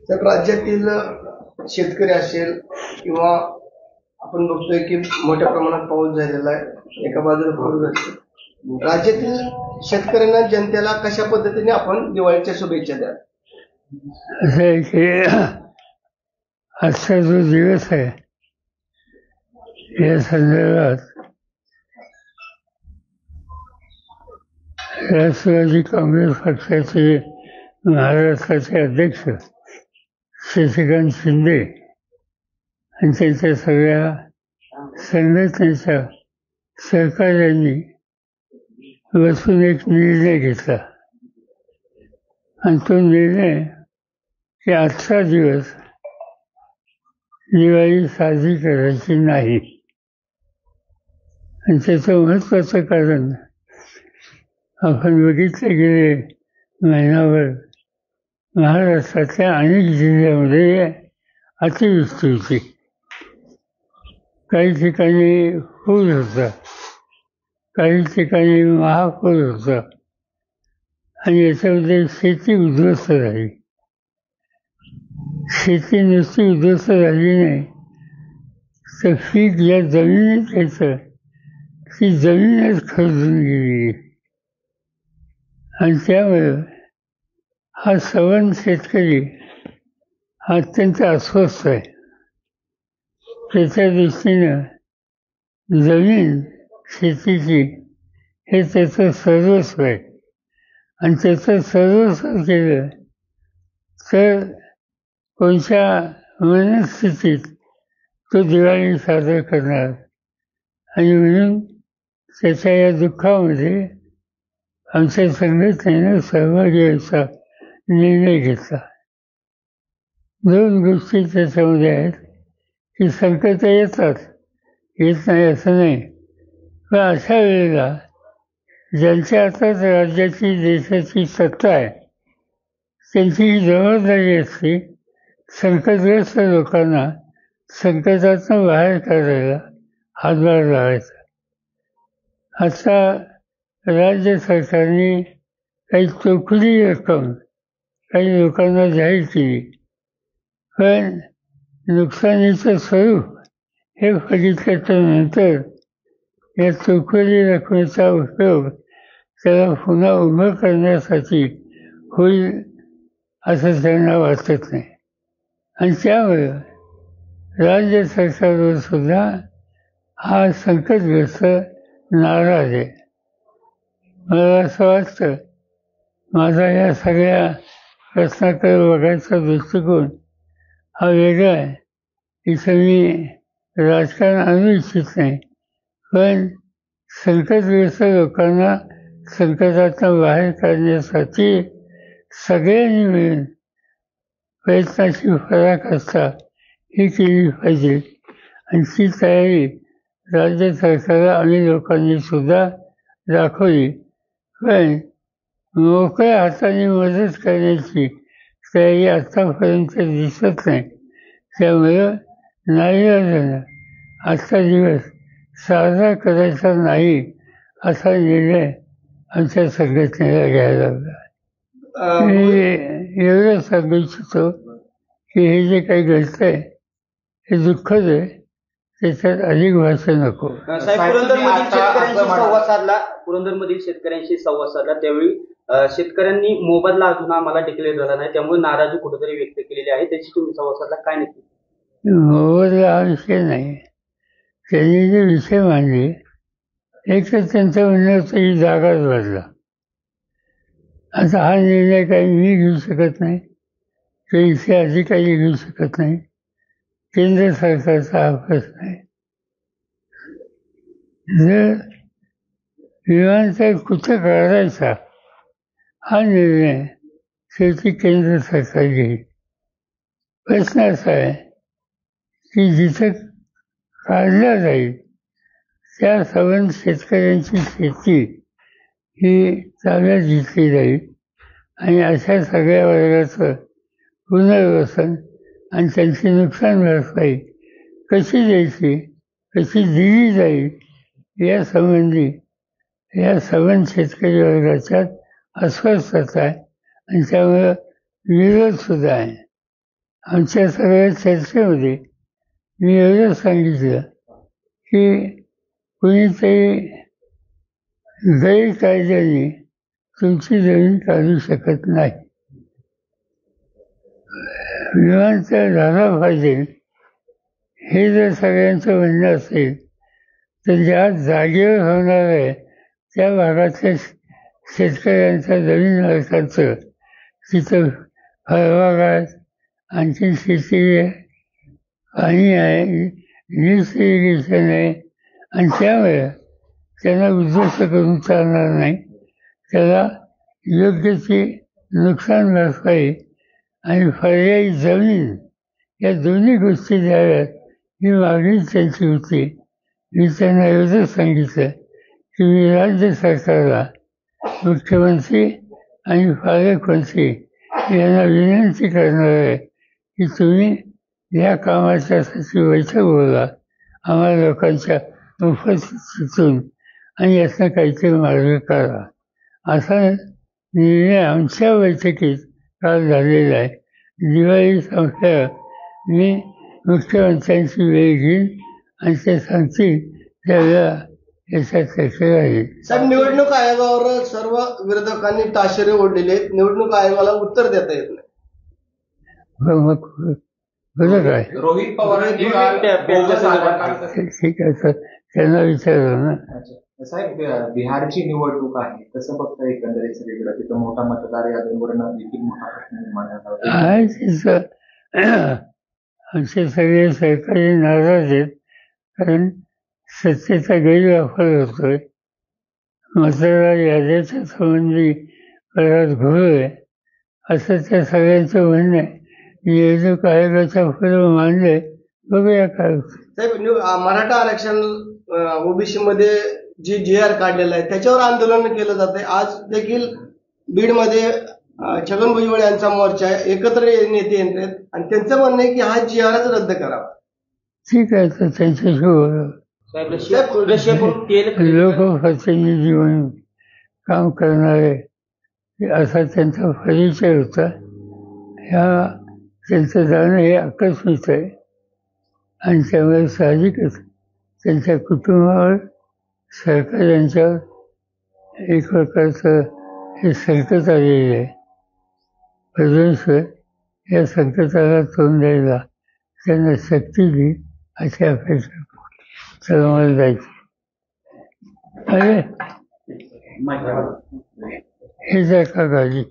तर राज्यातील शेतकरी असेल किंवा आपण बघतोय की मोठ्या प्रमाणात पाऊस झालेला आहे, एका बाजूला पाऊस झाला. राज्यातील शेतकऱ्यांना जनतेला कशा पद्धतीने आपण दिवाळीच्या शुभेच्छा द्या? असं आहे की आजचा जो दिवस आहे या संदर्भात राष्ट्रवादी काँग्रेस पक्षाचे महाराष्ट्राचे अध्यक्ष शशिकांत शिंदे आणि त्यांच्या सगळ्या संघटनेच्या सहकार्यांनी बसून एक निर्णय घेतला आणि तो निर्णय की आजचा दिवस दिवाळी साजरी करायची नाही. आणि त्याचं महत्त्वाचं कारण आपण बघितलं गेले महिनाभर महाराष्ट्रातल्या अनेक जिल्ह्यामध्ये अतिवृष्टी होती. काही ठिकाणी पूर होता, काही ठिकाणी महापूर होता आणि याच्यामध्ये शेती उद्ध्वस्त झाली. शेती नुसती उद्ध्वस्त झाली नाही तर पीक ज्या जमिनीत येतं ती जमीनच खरडून गेली. आणि त्यामुळे हा सवन शेतकरी हा अत्यंत अस्वस्थ आहे. त्याच्या दृष्टीनं जमीन शेतीची हे त्याचं सर्वस्व आहे आणि त्याचं सर्वस्व केलं तर कोणत्या मनस्थितीत तो दिवाळी साजरा करणार. आणि म्हणून त्याच्या या दुःखामध्ये आमच्या संघटनेनं सहभागी व्हायचा निर्णय घेतला. दोन गोष्टी त्याच्यामध्ये आहेत की संकट येतात, येत नाही असं नाही, पण अशा वेळेला ज्यांच्या हातात राज्याची देशाची सत्ता आहे त्यांची ही जबाबदारी असते संकटग्रस्त लोकांना संकटातून बाहेर काढायला हातभार लावायचा. आता राज्य सरकारने काही चोखडी रक्कम काही लोकांना जाहीर केली, पण नुकसानीचं स्वरूप हे बघितल्याच्या नंतर या चोखडी रकमेचा उपयोग त्याला पुन्हा उभं करण्यासाठी होईल असं त्यांना वाटत नाही. आणि त्यामुळे राज्य सरकारवर सुद्धा हा संकटग्रस्त नाराज आहे. मला असं वाटतं माझा या सगळ्या प्रश्नाकडे बघायचा दृष्टिकोन हा वेगळा आहे. इथं मी राजकारण आणू इच्छित नाही, पण संकटग्रस्त लोकांना संकटातून बाहेर काढण्यासाठी सगळ्यांनी मिळून प्रयत्नाची पराकाष्ठा ही केली पाहिजे. आणि ती तयारी राज्य सरकारला आणि लोकांनी सुद्धा दाखवली. पण मोकळ्या हाताने मदत करण्याची तयारी आत्तापर्यंत दिसत नाही. त्यामुळं नाईलाजानं आजचा दिवस साजरा करायचा नाही असा निर्णय आमच्या संघटनेला घ्यायला लागला. मी एवढं सांगू इच्छितो की हे जे काही घडतंय हे दुःखद आहे, त्याच्यात अधिक भाषा नको. पुरंदरमधील शेतकऱ्यांशी संवाद साधला त्यावेळी शेतकऱ्यांनी मोबदला अजून आम्हाला डिक्लेअर झाला नाही, त्यामुळे नाराजी कुठेतरी व्यक्त केलेली आहे. त्याची तुम्ही संवाद साधला, काय नक्की? मोबदला हा विषय नाही. त्यांनी जे विषय मांडले एक तर त्यांचं म्हणणं होतं ही जागाच बदला. आता हा निर्णय काही मी घेऊ शकत नाही, काही इथे अधिकारी घेऊ शकत नाही, केंद्र सरकारचा हा प्रश्न आहे. जर विमानतळ कुठं काढायचा हा निर्णय शेवटी केंद्र सरकार घेईल. प्रश्न असा आहे की जिथं काढला जाईल त्या सवन शेतकऱ्यांची शेती ही ताब्यात घेतली जाईल आणि अशा सगळ्या वर्गाचं पुनर्वसन आणि त्यांची नुकसान भरपाई कशी द्यायची, कशी दिली जाईल यासंबंधी या सवन शेतकरी वर्गाच्यात अस्वस्थता आहे आणि त्यामुळं विरोध सुद्धा आहे. आमच्या सगळ्या चर्चेमध्ये मी एवढं सांगितलं की कुणीतरी गैरकायद्याने तुमची जमीन काढू शकत नाही. विमानतळ झाला पाहिजे हे जर सगळ्यांचं म्हणणं असेल तर ज्या जागेवर होणार आहे त्या भागातल्या शेतकऱ्यांच्या जमीन मालकांचं तिथं फळबागात आणखी शेती आहे, पाणी आहे, लिफ्ट इरिगेशन आहे आणि त्यामुळे त्यांना उद्ध्वस्त करून चालणार नाही. त्याला योग्य ती नुकसान भरपाई आणि पर्यायी जमीन या दोन्ही गोष्टी द्याव्यात ही मागणी त्यांची होती. मी त्यांना एवढं सांगितलं की मी राज्य सरकारला मुख्यमंत्री आणि पालकमंत्री यांना विनंती करणार आहे की तुम्ही या कामाच्यासाठी बैठक बोला आम्हाला लोकांच्या उपस्थितीतून आणि याचा काहीतरी मार्ग करा. असा निर्णय आमच्या बैठकीत काल झालेला आहे. दिवाळी संपल्यावर मी मुख्यमंत्र्यांची वेळ घेईन आणि ते सांगतील त्यावेळेला याच्या चर्चा राहील. साहेब, निवडणूक आयोगावर सर्व विरोधकांनी ताशेरे ओढलेले आहेत. निवडणूक आयोगाला उत्तर देता येत नाही. मग बरं काय रोहित पवार ठीक आहे सर, त्यांना विचारलं ना. साहेब, बिहारची निवडणूक आहे, कसं बघता एकंदरीत सगळीकडे तिथं मोठा मतदार यादींवर देखील मोठा प्रश्न निर्माण झाला आहे. तिथं आमचे सगळे सरकारी नाराज आहेत कारण सत्तेचा गैरवापर होतोय. मतदार याद्याच्या संबंधी बराच घोळ आहे असं त्या सगळ्यांचं म्हणणं आहे. निवडणूक आयोगाच्या पुढे मांडले, बघूया काय होतं. साहेब, मराठा आरक्षण ओबीसी मध्ये जी GR काढलेला आहे त्याच्यावर आंदोलन केलं जात आहे. आज देखील बीडमध्ये छगन भुजबळ यांचा मोर्चा आहे, एकत्र नेते येतात आणि त्यांचं म्हणणं आहे की हा GRच रद्द करावा. ठीक आहे, तर त्यांच्याशी बोलावं. लोकप्रतिनिधी म्हणून काम करणारे असा त्यांचा परिचय होता. ह्या त्यांचं जाणं हे आकस्मिक आहे आणि त्यामुळे साहजिकच त्यांच्या कुटुंबावर सरकार यांच्यावर एक प्रकारचं हे संकट आलेलं आहे. परमेश्वर या संकटाला तोंड द्यायला त्यांना शक्ती देईल अशी अपेक्षा. चला मला जायचं. अरे हे जर का गाडी